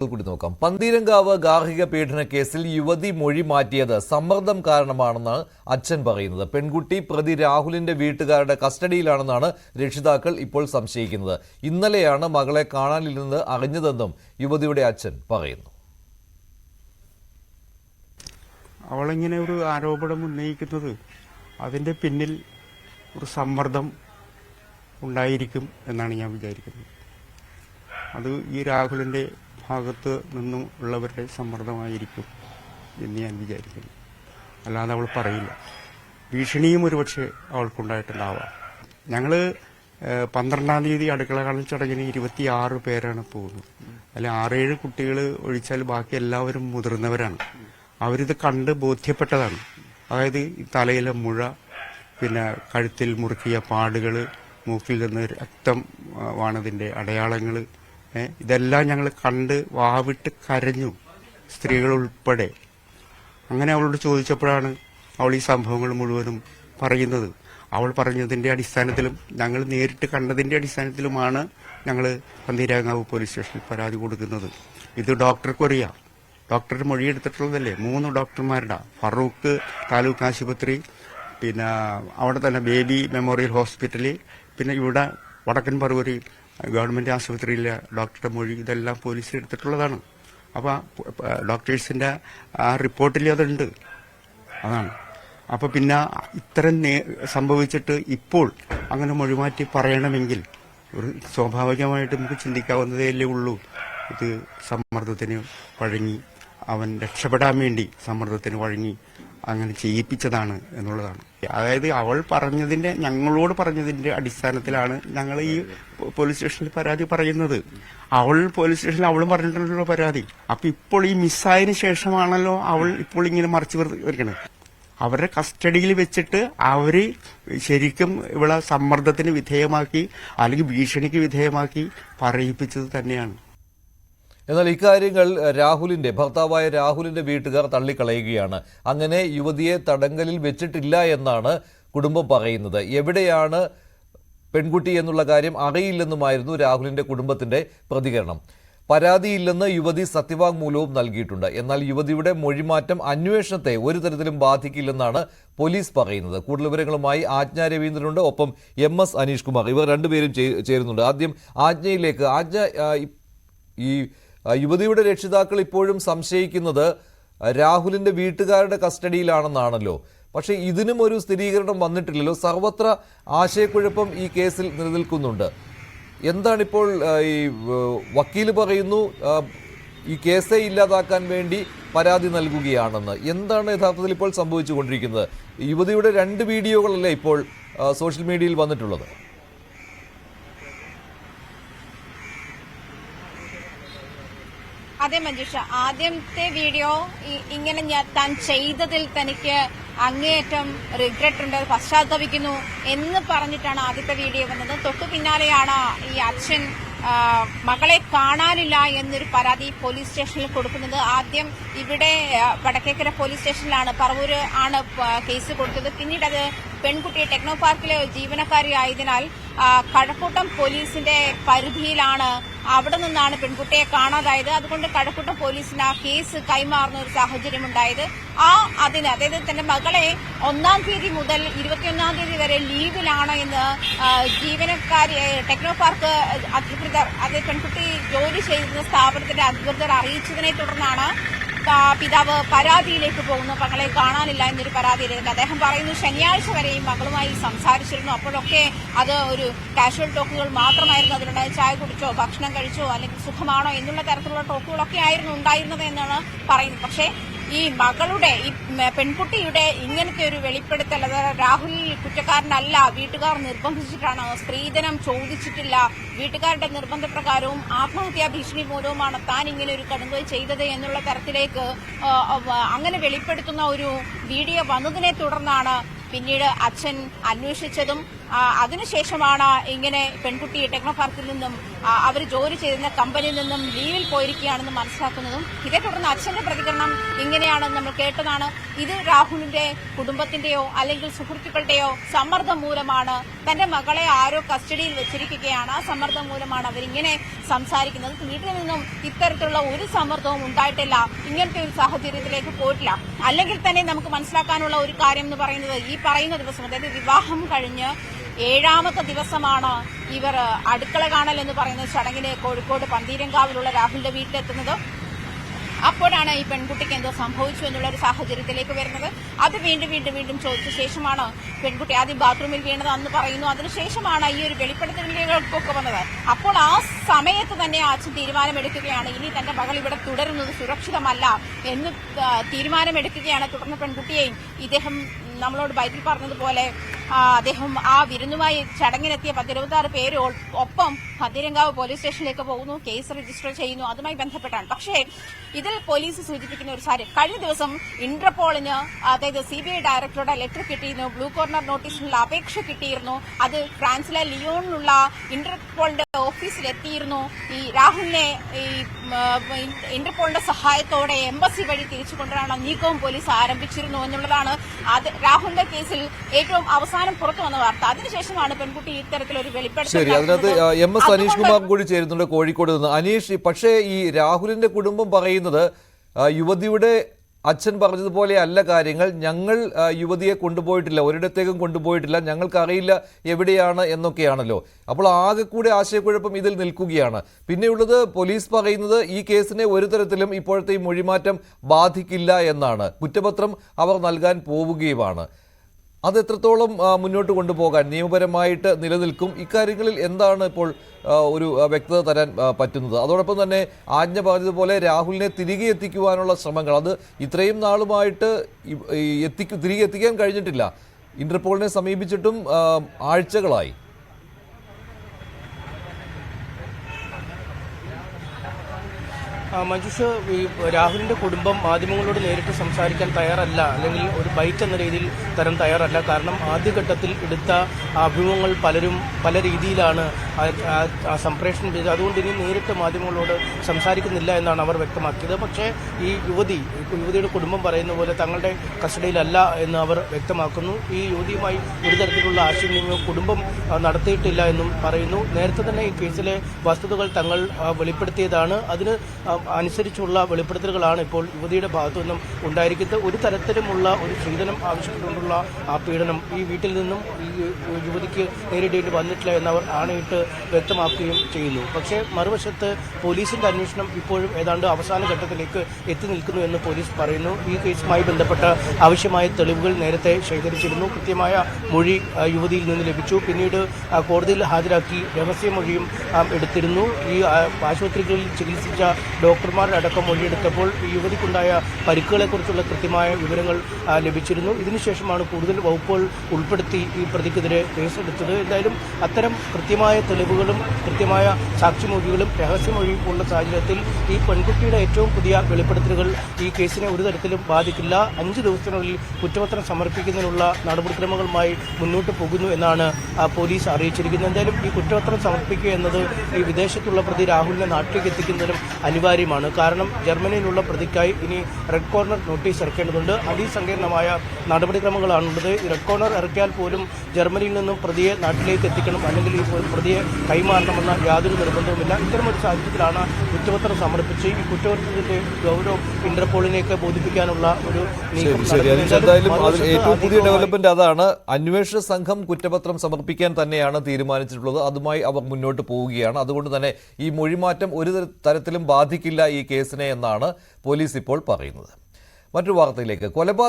കൂടി നോക്കാം. പന്തീരങ്കാവ് ഗാർഹിക പീഡന കേസിൽ യുവതി മൊഴി മാറ്റിയത് സമ്മർദ്ദം കാരണമാണെന്നാണ് അച്ഛൻ പറയുന്നത്. പെൺകുട്ടി പ്രതി രാഹുലിന്റെ വീട്ടുകാരുടെ കസ്റ്റഡിയിലാണെന്നാണ് രക്ഷിതാക്കൾ ഇപ്പോൾ സംശയിക്കുന്നത്. ഇന്നലെയാണ് മകളെ കാണാനില്ലെന്ന് അറിഞ്ഞതെന്നും യുവതിയുടെ അച്ഛൻ പറയുന്നു. അവളിങ്ങനെ ഒരു ആരോപണം ഉന്നയിക്കുന്നത് അതിന്റെ പിന്നിൽ ഒരു സമ്മർദ്ദം ഉണ്ടായിരിക്കും എന്നാണ് ഞാൻ വിചാരിക്കുന്നത്. അത് ഈ രാഹുലിന്റെ ഭാഗത്ത് നിന്നും ഉള്ളവരുടെ സമ്മർദ്ദമായിരിക്കും എന്ന് ഞാൻ വിചാരിക്കുന്നു. അല്ലാതെ അവൾ പറയില്ല. ഭീഷണിയും ഒരുപക്ഷെ അവൾക്കുണ്ടായിട്ടുണ്ടാവാം. ഞങ്ങൾ 12-ാം തീയതി അടുക്കള കാണൽ ചടങ്ങിന് 26 പേരാണ് പോകുന്നത്. അതിൽ 6-7 കുട്ടികൾ ഒഴിച്ചാൽ ബാക്കി എല്ലാവരും മുതിർന്നവരാണ്. അവരിത് കണ്ട് ബോധ്യപ്പെട്ടതാണ്. അതായത് തലയിലെ മുഴ, പിന്നെ കഴുത്തിൽ മുറുക്കിയ പാടുകൾ, മൂക്കിൽ നിന്ന് രക്തം വാണതിന്റെ അടയാളങ്ങൾ, ഇതെല്ലാം ഞങ്ങൾ കണ്ട് വാവിട്ട് കരഞ്ഞു, സ്ത്രീകൾ ഉൾപ്പെടെ. അങ്ങനെ അവളോട് ചോദിച്ചപ്പോഴാണ് അവൾ ഈ സംഭവങ്ങൾ മുഴുവനും പറയുന്നത്. അവൾ പറഞ്ഞതിന്റെ അടിസ്ഥാനത്തിലും ഞങ്ങൾ നേരിട്ട് കണ്ടതിന്റെ അടിസ്ഥാനത്തിലുമാണ് ഞങ്ങൾ പന്തീരാങ്കാവ് പോലീസ് സ്റ്റേഷനിൽ പരാതി കൊടുക്കുന്നത്. ഇത് ഡോക്ടർക്ക് അറിയാം. ഡോക്ടർ മൊഴിയെടുത്തിട്ടുള്ളതല്ലേ, 3 ഡോക്ടർമാരുടെ, ഫറൂഖ് താലൂക്ക് ആശുപത്രി, പിന്നെ അവിടെ തന്നെ ബേബി മെമ്മോറിയൽ ഹോസ്പിറ്റല്, പിന്നെ ഇവിടെ വടക്കൻ പറവൂരി ഗവൺമെന്റ് ആശുപത്രിയിലെ ഡോക്ടറുടെ മൊഴി, ഇതെല്ലാം പോലീസ് എടുത്തിട്ടുള്ളതാണ്. അപ്പൊ ഡോക്ടേഴ്സിന്റെ ആ റിപ്പോർട്ടിൽ അതുണ്ട്. അതാണ്. അപ്പൊ പിന്നെ ഇത്തരം സംഭവിച്ചിട്ട് ഇപ്പോൾ അങ്ങനെ മൊഴിമാറ്റി പറയണമെങ്കിൽ ഒരു സ്വാഭാവികമായിട്ട് നമുക്ക് ചിന്തിക്കാവുന്നതേ ഉള്ളൂ. ഇത് സമ്മർദ്ദത്തിന് വഴങ്ങി, അവൻ രക്ഷപ്പെടാൻ വേണ്ടി സമ്മർദ്ദത്തിന് വഴങ്ങി അങ്ങനെ ചെയ്യിപ്പിച്ചതാണ് എന്നുള്ളതാണ്. അതായത് അവൾ പറഞ്ഞതിന്റെ, ഞങ്ങളോട് പറഞ്ഞതിന്റെ അടിസ്ഥാനത്തിലാണ് ഞങ്ങൾ ഈ പോലീസ് സ്റ്റേഷനിൽ പരാതി പറയുന്നത്. അവൾ പോലീസ് സ്റ്റേഷനിൽ അവളും പറഞ്ഞിട്ടുള്ള പരാതി. അപ്പൊ ഇപ്പോൾ ഈ മിസ്സായതിനു ശേഷമാണല്ലോ അവൾ ഇപ്പോൾ ഇങ്ങനെ മറിച്ചു വരികയാണ്. അവരുടെ കസ്റ്റഡിയിൽ വെച്ചിട്ട് അവര് ശരിക്കും ഇവിടെ സമ്മർദ്ദത്തിന് വിധേയമാക്കി അല്ലെങ്കിൽ ഭീഷണിക്ക് വിധേയമാക്കി പറയിപ്പിച്ചത് തന്നെയാണ്. എന്നാൽ ഇക്കാര്യങ്ങൾ ഭർത്താവായ രാഹുലിന്റെ വീട്ടുകാർ തള്ളിക്കളയുകയാണ്. അങ്ങനെ യുവതിയെ തടങ്കലിൽ വെച്ചിട്ടില്ല എന്നാണ് കുടുംബം പറയുന്നത്. എവിടെയാണ് പെൺകുട്ടി എന്നുള്ള കാര്യം അറിയില്ലെന്നുമായിരുന്നു രാഹുലിന്റെ കുടുംബത്തിന്റെ പ്രതികരണം. പരാതിയില്ലെന്ന് യുവതി സത്യവാങ്മൂലവും നൽകിയിട്ടുണ്ട്. എന്നാൽ യുവതിയുടെ മൊഴിമാറ്റം അന്വേഷണത്തെ ഒരു തരത്തിലും ബാധിക്കില്ലെന്നാണ് പോലീസ് പറയുന്നത്. കൂടുതൽ വിവരങ്ങളുമായി ആജ്ഞ രവീന്ദ്രനുണ്ട്, ഒപ്പം MS അനീഷ് കുമാർ. ഇവർ രണ്ടുപേരും ചേരുന്നുണ്ട്. ആദ്യം ആജ്ഞയിലേക്ക്. ആജ്ഞ, ഈ യുവതിയുടെ രക്ഷിതാക്കൾ ഇപ്പോഴും സംശയിക്കുന്നത് രാഹുലിന്റെ വീട്ടുകാരുടെ കസ്റ്റഡിയിലാണെന്നാണല്ലോ. പക്ഷേ ഇതിനും ഒരു സ്ഥിരീകരണം വന്നിട്ടില്ലല്ലോ. സർവത്ര ആശയക്കുഴപ്പം ഈ കേസിൽ നിലനിൽക്കുന്നുണ്ട്. എന്താണിപ്പോൾ ഈ വക്കീല് പറയുന്നു ഈ കേസെ ഇല്ലാതാക്കാൻ വേണ്ടി പരാതി നൽകുകയാണെന്ന്. എന്താണ് യഥാർത്ഥത്തിൽ ഇപ്പോൾ സംഭവിച്ചുകൊണ്ടിരിക്കുന്നത്? യുവതിയുടെ 2 വീഡിയോകളല്ലേ ഇപ്പോൾ സോഷ്യൽ മീഡിയയിൽ വന്നിട്ടുള്ളത്? അതെ മഞ്ജുഷ, ആദ്യത്തെ വീഡിയോ ഇങ്ങനെ താൻ ചെയ്തതിൽ തനിക്ക് അങ്ങേയറ്റം റിഗ്രറ്റ് ഉണ്ട്, പശ്ചാത്തപിക്കുന്നു എന്ന് പറഞ്ഞിട്ടാണ് ആദ്യത്തെ വീഡിയോ വന്നത്. തൊട്ടു പിന്നാലെയാണ് ഈ അച്ഛൻ മകളെ കാണാനില്ല എന്നൊരു പരാതി പോലീസ് സ്റ്റേഷനിൽ കൊടുക്കുന്നത്. ആദ്യം ഇവിടെ വടക്കേക്കര പോലീസ് സ്റ്റേഷനിലാണ്, പറവൂര് ആണ് കേസ് കൊടുത്തത്. പിന്നീട് അത് പെൺകുട്ടി ടെക്നോ പാർക്കിലെ ജീവനക്കാരി ആയതിനാൽ കഴക്കൂട്ടം പോലീസിന്റെ പരിധിയിലാണ്. അവിടെ നിന്നാണ് പെൺകുട്ടിയെ കാണാതായത്. അതുകൊണ്ട് കഴക്കൂട്ടം പോലീസിന് ആ കേസ് കൈമാറുന്ന ഒരു സാഹചര്യം ഉണ്ടായത്. അതായത് തന്റെ മകളെ 1-ാം തീയതി മുതൽ 21-ാം തീയതി വരെ ലീവിലാണ് എന്ന് ജീവനക്കാരി ടെക്നോ പാർക്ക് അധികൃതർ, അത് പെൺകുട്ടി ജോലി ചെയ്യുന്ന സ്ഥാപനത്തിന്റെ അധികൃതർ അറിയിച്ചതിനെ തുടർന്നാണ് പിതാവ് പരാതിയിലേക്ക് പോകുന്നു. മകളെ കാണാനില്ല എന്നൊരു പരാതിയിലേക്ക് അദ്ദേഹം പറയുന്നു ശനിയാഴ്ച വരെയും മകളുമായി സംസാരിച്ചിരുന്നു. അപ്പോഴൊക്കെ അത് ഒരു കാഷ്വൽ ടോക്കുകൾ മാത്രമായിരുന്നു. അതിലുണ്ടായ ചായ കുടിച്ചോ, ഭക്ഷണം കഴിച്ചോ, അല്ലെങ്കിൽ സുഖമാണോ എന്നുള്ള തരത്തിലുള്ള ടോക്കുകളൊക്കെ ആയിരുന്നു ഉണ്ടായിരുന്നത് എന്നാണ് പറയുന്നത്. പക്ഷേ ഈ മകളുടെ, ഈ പെൺകുട്ടിയുടെ ഇങ്ങനത്തെ ഒരു വെളിപ്പെടുത്തൽ, അത് രാഹുൽ കുറ്റക്കാരനല്ല, വീട്ടുകാർ നിർബന്ധിച്ചിട്ടാണ്, സ്ത്രീധനം ചോദിച്ചിട്ടില്ല, വീട്ടുകാരുടെ നിർബന്ധപ്രകാരവും ആത്മഹത്യാ ഭീഷണി മൂലവുമാണ് താൻ ഇങ്ങനെ ഒരു കടുങ്കൈ ചെയ്തത് എന്നുള്ള തരത്തിലേക്ക് അങ്ങനെ വെളിപ്പെടുത്തുന്ന ഒരു വീഡിയോ വന്നതിനെ തുടർന്നാണ് പിന്നീട് അച്ഛൻ അന്വേഷിച്ചതും അതിനുശേഷമാണ് ഇങ്ങനെ പെൺകുട്ടി ടെക്നോ പാർക്കിൽ നിന്നും അവർ ജോലി ചെയ്യുന്ന കമ്പനിയിൽ നിന്നും ലീവിൽ പോയിരിക്കുകയാണെന്ന് മനസ്സിലാക്കുന്നതും. ഇതേ തുടർന്ന് അച്ഛന്റെ പ്രതികരണം ഇങ്ങനെയാണെന്ന് നമ്മൾ കേട്ടതാണ്. ഇത് രാഹുലിന്റെ കുടുംബത്തിന്റെയോ അല്ലെങ്കിൽ സുഹൃത്തുക്കളുടെയോ സമ്മർദ്ദം മൂലമാണ്. തന്റെ മകളെ ആരോ കസ്റ്റഡിയിൽ വെച്ചിരിക്കുകയാണ്, ആ സമ്മർദ്ദം മൂലമാണ് അവരിങ്ങനെ സംസാരിക്കുന്നത്. വീട്ടിൽ നിന്നും ഇത്തരത്തിലുള്ള ഒരു സമ്മർദ്ദവും ഉണ്ടായിട്ടില്ല, ഇങ്ങനത്തെ ഒരു സാഹചര്യത്തിലേക്ക് പോയിട്ടില്ല. അല്ലെങ്കിൽ തന്നെ നമുക്ക് മനസ്സിലാക്കാനുള്ള ഒരു കാര്യം എന്ന് പറയുന്നത്, ഈ പറയുന്ന ദിവസം, അതായത് വിവാഹം കഴിഞ്ഞ് 7ാമത്തെ ദിവസമാണ് ഇവർ അടുക്കള കാണൽ എന്ന് പറയുന്ന ചടങ്ങിന് കോഴിക്കോട് പന്തീരങ്കാവിലുള്ള രാഹുലിന്റെ വീട്ടിലെത്തുന്നത്. അപ്പോഴാണ് ഈ പെൺകുട്ടിക്ക് എന്തോ സംഭവിച്ചു എന്നുള്ള ഒരു സാഹചര്യത്തിലേക്ക് വരുന്നത്. അത് വീണ്ടും ചോദിച്ച ശേഷമാണ് പെൺകുട്ടി ആദ്യം ബാത്റൂമിൽ വീണത് അന്ന് പറയുന്നു. അതിനുശേഷമാണ് ഈ ഒരു വെളിപ്പെടുത്തലുകൾക്കൊക്കെ വന്നത്. അപ്പോൾ ആ സമയത്ത് തന്നെ അച്ഛൻ തീരുമാനമെടുക്കുകയാണ്, ഇനി തന്റെ മകൾ ഇവിടെ തുടരുന്നത് സുരക്ഷിതമല്ല എന്ന് തീരുമാനമെടുക്കുകയാണ്. തുടർന്ന് പെൺകുട്ടിയെയും ഇദ്ദേഹം നമ്മളോട് ബൈബിൾ പറഞ്ഞതുപോലെ അദ്ദേഹം ആ വിരുന്നുമായി ചടങ്ങിനെത്തിയ 10-26 പേര് ഒപ്പം പന്തീരങ്കാവ് പോലീസ് സ്റ്റേഷനിലേക്ക് പോകുന്നു, കേസ് രജിസ്റ്റർ ചെയ്യുന്നു. അതുമായി ബന്ധപ്പെട്ടാണ്. പക്ഷേ ഇതിൽ പോലീസ് സൂചിപ്പിക്കുന്ന ഒരു കാര്യം, കഴിഞ്ഞ ദിവസം ഇന്റർപോളിന്, അതായത് CBI ഡയറക്ടറുടെ ലെറ്റർ കിട്ടിയിരുന്നു, ബ്ലൂ കോർണർ നോട്ടീസിനുള്ള അപേക്ഷ കിട്ടിയിരുന്നു. അത് ഫ്രാൻസിലെ ലിയോണിലുള്ള ഇന്റർപോളിന്റെ ഓഫീസിലെത്തിയിരുന്നു. ഈ രാഹുലിനെ ഈ ഇന്റർപോളിന്റെ സഹായത്തോടെ എംബസി വഴി തിരിച്ചു കൊണ്ടുവരാനുള്ള നീക്കവും പോലീസ് ആരംഭിച്ചിരുന്നു എന്നുള്ളതാണ് രാഹുലിന്റെ കേസിൽ ഏറ്റവും അവസാനം പുറത്തു വന്ന വാർത്ത. അതിനുശേഷമാണ് പെൺകുട്ടി ഇത്തരത്തിലൊരു വെളിപ്പെടുത്തൽ. ശരി, അതിനകത്ത് MS അനീഷ് കുമാർ കൂടി ചേരുന്നുണ്ട് കോഴിക്കോട് നിന്ന്. അനീഷ്, പക്ഷേ ഈ രാഹുലിന്റെ കുടുംബം പറയുന്നത് യുവതിയുടെ അച്ഛൻ പറഞ്ഞതുപോലെ അല്ല കാര്യങ്ങൾ. ഞങ്ങൾ യുവതിയെ കൊണ്ടുപോയിട്ടില്ല, ഒരിടത്തേക്കും കൊണ്ടുപോയിട്ടില്ല, ഞങ്ങൾക്കറിയില്ല എവിടെയാണ് എന്നൊക്കെയാണല്ലോ. അപ്പോൾ ആകെ കൂടെ ആശയക്കുഴപ്പം ഇതിൽ നിൽക്കുകയാണ്. പിന്നെയുള്ളത് പോലീസ് പറയുന്നത് ഈ കേസിനെ ഒരു തരത്തിലും ഇപ്പോഴത്തെ ഈ മൊഴിമാറ്റം ബാധിക്കില്ല എന്നാണ്. കുറ്റപത്രം അവർ നൽകാൻ പോവുകയുമാണ്. അത് എത്രത്തോളം മുന്നോട്ട് കൊണ്ടുപോകാൻ നിയമപരമായിട്ട് നിലനിൽക്കും? ഇക്കാര്യങ്ങളിൽ എന്താണ് ഇപ്പോൾ ഒരു വ്യക്തത തരാൻ പറ്റുന്നത്? അതോടൊപ്പം തന്നെ ആജ്ഞ പറഞ്ഞതുപോലെ രാഹുലിനെ തിരികെ എത്തിക്കുവാനുള്ള ശ്രമങ്ങൾ, അത് ഇത്രയും നാളുമായിട്ട് തിരികെ എത്തിക്കാൻ കഴിഞ്ഞിട്ടില്ല. ഇന്റർപോളിനെ സമീപിച്ചിട്ടും ആഴ്ചകളായി. മഞ്ജുഷ്, ഈ രാഹുലിന്റെ കുടുംബം മാധ്യമങ്ങളോട് നേരിട്ട് സംസാരിക്കാൻ തയ്യാറല്ല, അല്ലെങ്കിൽ ഒരു ബൈറ്റ് എന്ന രീതിയിൽ തരാൻ തയ്യാറല്ല. കാരണം ആദ്യഘട്ടത്തിൽ എടുത്ത അഭിമുഖങ്ങൾ പലരും പല രീതിയിലാണ് സംപ്രേഷണം ചെയ്തത്. അതുകൊണ്ട് ഇനി നേരിട്ട് മാധ്യമങ്ങളോട് സംസാരിക്കുന്നില്ല എന്നാണ് അവർ വ്യക്തമാക്കിയത്. പക്ഷേ ഈ യുവതിയുടെ കുടുംബം പറയുന്ന പോലെ തങ്ങളുടെ കസ്റ്റഡിയിലല്ല എന്ന് അവർ വ്യക്തമാക്കുന്നു. ഈ യുവതിയുമായി ഒരു തരത്തിലുള്ള ആശയവിനിമയം കുടുംബം നടത്തിയിട്ടില്ല എന്നും പറയുന്നു. നേരത്തെ തന്നെ ഈ കേസിലെ വസ്തുതകൾ തങ്ങൾ വെളിപ്പെടുത്തിയതാണ്. അതിന് അനുസരിച്ചുള്ള വെളിപ്പെടുത്തലുകളാണ് ഇപ്പോൾ യുവതിയുടെ ഭാഗത്തു നിന്നും ഉണ്ടായിരിക്കുന്നത്. ഒരു തരത്തിലുമുള്ള ഒരു സ്ത്രീധനം ആവശ്യപ്പെട്ടുകൊണ്ടുള്ള ആ പീഡനം ഈ വീട്ടിൽ നിന്നും ഈ യുവതിക്ക് നേരിടേണ്ടി വന്നിട്ടില്ല എന്നവർ ആണയിട്ട് വ്യക്തമാക്കുകയും ചെയ്യുന്നു. പക്ഷേ മറുവശത്ത് പോലീസിന്റെ അന്വേഷണം ഇപ്പോഴും ഏതാണ്ട് അവസാന ഘട്ടത്തിലേക്ക് എത്തി നിൽക്കുന്നു എന്ന് പോലീസ് പറയുന്നു. ഈ കേസുമായി ബന്ധപ്പെട്ട ആവശ്യമായ തെളിവുകൾ നേരത്തെ ശേഖരിച്ചിരുന്നു. കൃത്യമായ മൊഴി യുവതിയിൽ നിന്ന് ലഭിച്ചു. പിന്നീട് കോടതിയിൽ ഹാജരാക്കി രഹസ്യമൊഴിയും എടുത്തിരുന്നു. ഈ ആശുപത്രികളിൽ ചികിത്സിച്ച ഡോക്ടർമാരുടെ അടക്കം മൊഴിയെടുത്തപ്പോൾ യുവതിക്കുണ്ടായ പരിക്കുകളെക്കുറിച്ചുള്ള കൃത്യമായ വിവരങ്ങൾ ലഭിച്ചിരുന്നു. ഇതിനുശേഷമാണ് കൂടുതൽ വകുപ്പുകൾ ഉൾപ്പെടുത്തി ഈ പ്രതിക്കെതിരെ കേസെടുത്തത്. എന്തായാലും അത്തരം കൃത്യമായ തെളിവുകളും കൃത്യമായ സാക്ഷിമൊഴികളും രഹസ്യമൊഴിയും ഉള്ള സാഹചര്യത്തിൽ ഈ പെൺകുട്ടിയുടെ ഏറ്റവും പുതിയ വെളിപ്പെടുത്തലുകൾ ഈ കേസിനെ ഒരു തരത്തിലും ബാധിക്കില്ല. 5 ദിവസത്തിനുള്ളിൽ കുറ്റപത്രം സമർപ്പിക്കുന്നതിനുള്ള നടപടിക്രമങ്ങളുമായി മുന്നോട്ട് പോകുന്നു എന്നാണ് പോലീസ് അറിയിച്ചിരിക്കുന്നത്. എന്തായാലും ഈ കുറ്റപത്രം സമർപ്പിക്കുക എന്നത് ഈ വിദേശത്തുള്ള പ്രതി രാഹുലിനെ നാട്ടിലേക്ക് എത്തിക്കുന്നതിനും അനിവാര്യമാണ്. കാരണം ജർമ്മനിയിലുള്ള പ്രതിക്കായി ഇനി റെഡ് കോർണർ നോട്ടീസ് ഇറക്കേണ്ടതുണ്ട്. അതിസങ്കീർണമായ നടപടിക്രമങ്ങളാണുള്ളത്. ഈ റെഡ് കോർണർ ഇറക്കിയാൽ പോലും ജർമ്മനിയിൽ നിന്നും പ്രതിയെ നാട്ടിലേക്ക് എത്തിക്കണം, അല്ലെങ്കിൽ ഈ പ്രതിയെ കൈമാറണമെന്ന യാതൊരു നിർബന്ധവുമില്ല. ഇത്തരമൊരു സാഹചര്യത്തിലാണ് കുറ്റപത്രം സമർപ്പിച്ച് ഈ കുറ്റപത്രത്തിന്റെ ഗൗരവം ഇന്റർപോളിനെയൊക്കെ ബോധിപ്പിക്കാനുള്ള ഒരു നീക്കം. എന്തായാലും ഏറ്റവും പുതിയ ഡെവലപ്മെന്റ് അതാണ്. അന്വേഷണ സംഘം കുറ്റപത്രം സമർപ്പിക്കാൻ തന്നെയാണ് തീരുമാനിച്ചിട്ടുള്ളത്. അതുമായി അവർ മുന്നോട്ട് പോവുകയാണ്. അതുകൊണ്ട് തന്നെ ഈ മൊഴിമാറ്റം ഒരു തരത്തിലും ബാധിക്കില്ല ഈ കേസിനെ എന്നാണ് പോലീസ് ഇപ്പോൾ പറയുന്നത്. മറ്റൊരു വാർത്തയിലേക്ക്. കൊലപാതക